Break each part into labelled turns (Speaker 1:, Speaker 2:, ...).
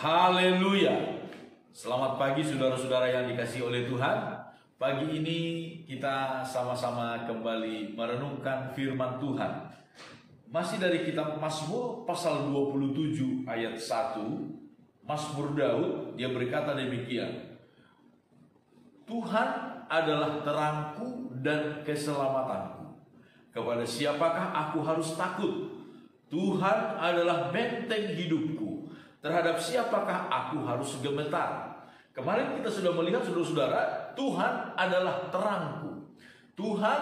Speaker 1: Haleluya. Selamat pagi saudara-saudara yang dikasihi oleh Tuhan. Pagi ini kita sama-sama kembali merenungkan firman Tuhan. Masih dari kitab Mazmur pasal 27 ayat 1. Mazmur Daud, dia berkata demikian. Tuhan adalah terangku dan keselamatanku. Kepada siapakah aku harus takut? Tuhan adalah benteng hidupku. Terhadap siapakah aku harus gemetar? Kemarin kita sudah melihat saudara-saudara, Tuhan adalah terangku. Tuhan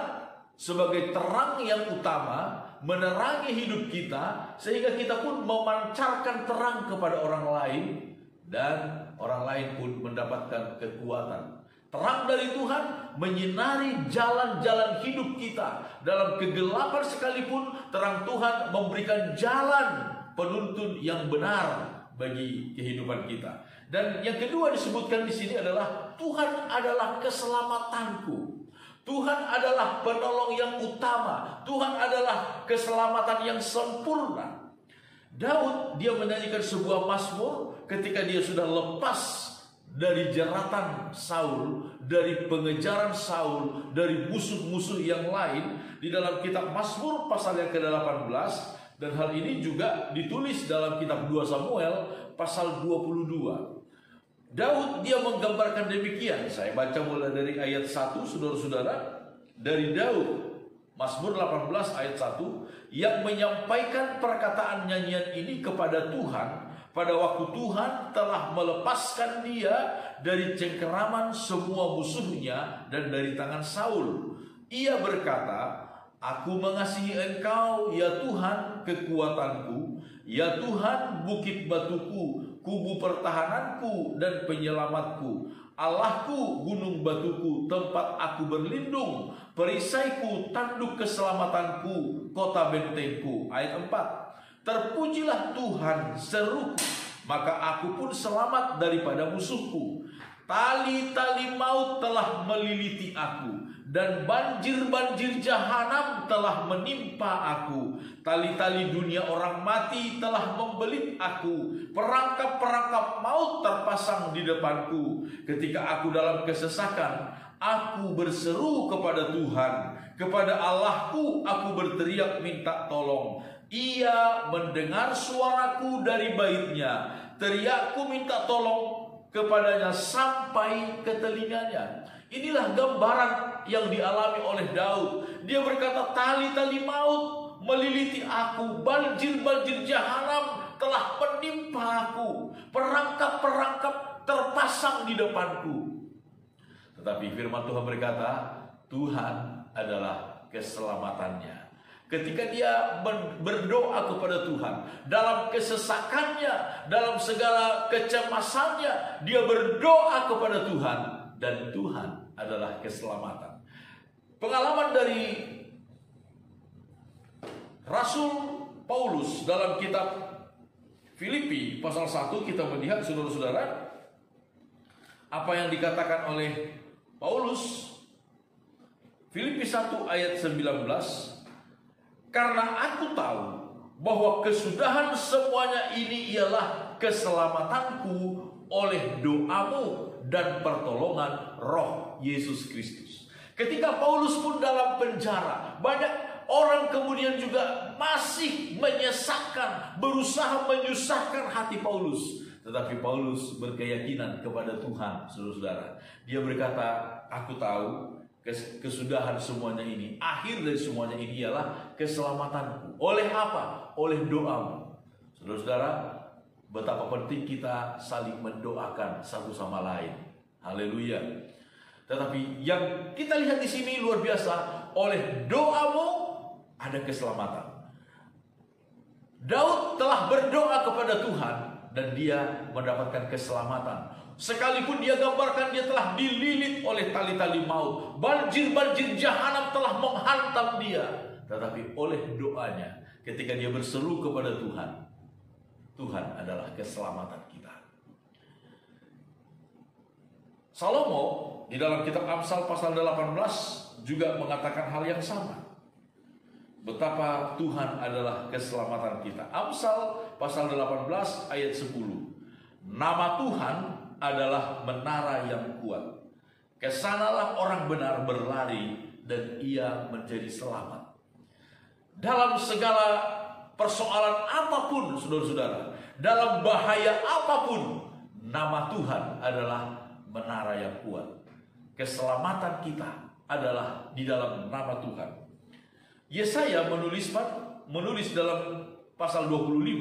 Speaker 1: sebagai terang yang utama menerangi hidup kita, sehingga kita pun memancarkan terang kepada orang lain, dan orang lain pun mendapatkan kekuatan. Terang dari Tuhan menyinari jalan-jalan hidup kita. Dalam kegelapan sekalipun, terang Tuhan memberikan jalan penuntun yang benar bagi kehidupan kita. Dan yang kedua disebutkan di sini adalah Tuhan adalah keselamatanku. Tuhan adalah penolong yang utama. Tuhan adalah keselamatan yang sempurna. Daud dia menyanyikan sebuah mazmur ketika dia sudah lepas dari jeratan Saul, dari pengejaran Saul, dari musuh-musuh yang lain. Di dalam kitab Mazmur pasal yang ke-18, dan hal ini juga ditulis dalam kitab 2 Samuel pasal 22. Daud dia menggambarkan demikian. Saya baca mulai dari ayat 1 saudara-saudara. Dari Daud, Mazmur 18 ayat 1, yang menyampaikan perkataan nyanyian ini kepada Tuhan pada waktu Tuhan telah melepaskan dia dari cengkeraman semua musuhnya dan dari tangan Saul. Ia berkata, aku mengasihi Engkau, ya Tuhan, kekuatanku, ya Tuhan, bukit batuku, kubu pertahananku dan penyelamatku, Allahku, gunung batuku, tempat aku berlindung, perisaiku, tanduk keselamatanku, kota bentengku. Ayat 4. Terpujilah Tuhan, seruku, maka aku pun selamat daripada musuhku. Tali-tali maut telah meliliti aku, dan banjir-banjir jahanam telah menimpa aku. Tali-tali dunia orang mati telah membelit aku. Perangkap-perangkap maut terpasang di depanku. Ketika aku dalam kesesakan, aku berseru kepada Tuhan. Kepada Allahku aku berteriak minta tolong. Ia mendengar suaraku dari baitnya. Teriakku minta tolong kepadanya sampai ke telinganya. Inilah gambaran yang dialami oleh Daud. Dia berkata, tali-tali maut meliliti aku, banjir-banjir jahanam telah menimpa aku, perangkap-perangkap terpasang di depanku. Tetapi firman Tuhan berkata, Tuhan adalah keselamatannya. Ketika dia berdoa kepada Tuhan, dalam kesesakannya, dalam segala kecemasannya, dia berdoa kepada Tuhan, dan Tuhan adalah keselamatan. Pengalaman dari Rasul Paulus dalam kitab Filipi pasal 1, kita melihat saudara-saudara apa yang dikatakan oleh Paulus. Filipi 1 ayat 19. Karena aku tahu bahwa kesudahan semuanya ini ialah keselamatanku oleh doamu dan pertolongan Roh Yesus Kristus. Ketika Paulus pun dalam penjara, banyak orang kemudian juga masih menyesakkan, berusaha menyusahkan hati Paulus. Tetapi Paulus berkeyakinan kepada Tuhan, saudara-saudara. Dia berkata, aku tahu kesudahan semuanya ini, akhir dari semuanya ini ialah keselamatanku. Oleh apa? Oleh doamu. Saudara-saudara, betapa penting kita saling mendoakan satu sama lain. Haleluya. Tetapi yang kita lihat di sini luar biasa. Oleh doamu ada keselamatan. Daud telah berdoa kepada Tuhan dan dia mendapatkan keselamatan. Sekalipun dia gambarkan dia telah dililit oleh tali-tali maut, banjir-banjir jahanam telah menghantam dia, tetapi oleh doanya, ketika dia berseru kepada Tuhan, Tuhan adalah keselamatan kita. Salomo di dalam kitab Amsal pasal 18 juga mengatakan hal yang sama. Betapa Tuhan adalah keselamatan kita. Amsal pasal 18 ayat 10. Nama Tuhan adalah menara yang kuat. Kesanalah orang benar berlari dan ia menjadi selamat. Dalam segala persoalan apapun, saudara-saudara, dalam bahaya apapun, nama Tuhan adalah menara yang kuat. Keselamatan kita adalah di dalam nama Tuhan. Yesaya menulis dalam pasal 25,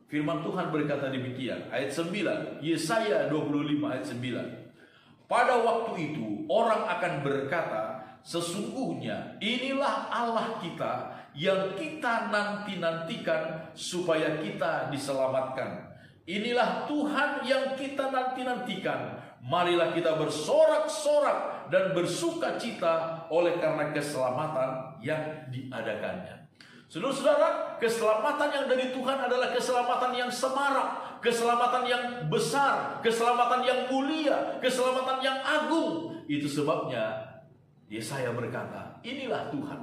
Speaker 1: firman Tuhan berkata demikian, ayat 9, Yesaya 25 ayat 9. Pada waktu itu orang akan berkata, sesungguhnya inilah Allah kita yang kita nanti-nantikan supaya kita diselamatkan. Inilah Tuhan yang kita nanti-nantikan. Marilah kita bersorak-sorak dan bersukacita oleh karena keselamatan yang diadakannya. Saudara-saudara, keselamatan yang dari Tuhan adalah keselamatan yang semarak, keselamatan yang besar, keselamatan yang mulia, keselamatan yang agung. Itu sebabnya Yesaya berkata, inilah Tuhan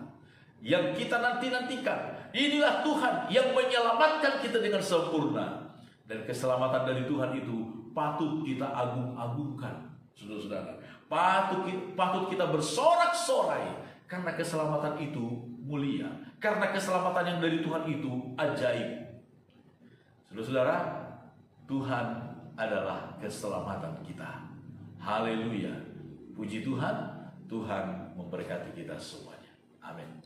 Speaker 1: yang kita nanti-nantikan. Inilah Tuhan yang menyelamatkan kita dengan sempurna. Dan keselamatan dari Tuhan itu patut kita agung-agungkan, saudara-saudara. Patut kita bersorak-sorai karena keselamatan itu mulia. Karena keselamatan yang dari Tuhan itu ajaib. Saudara-saudara, Tuhan adalah keselamatan kita. Haleluya. Puji Tuhan, Tuhan memberkati kita semuanya. Amin.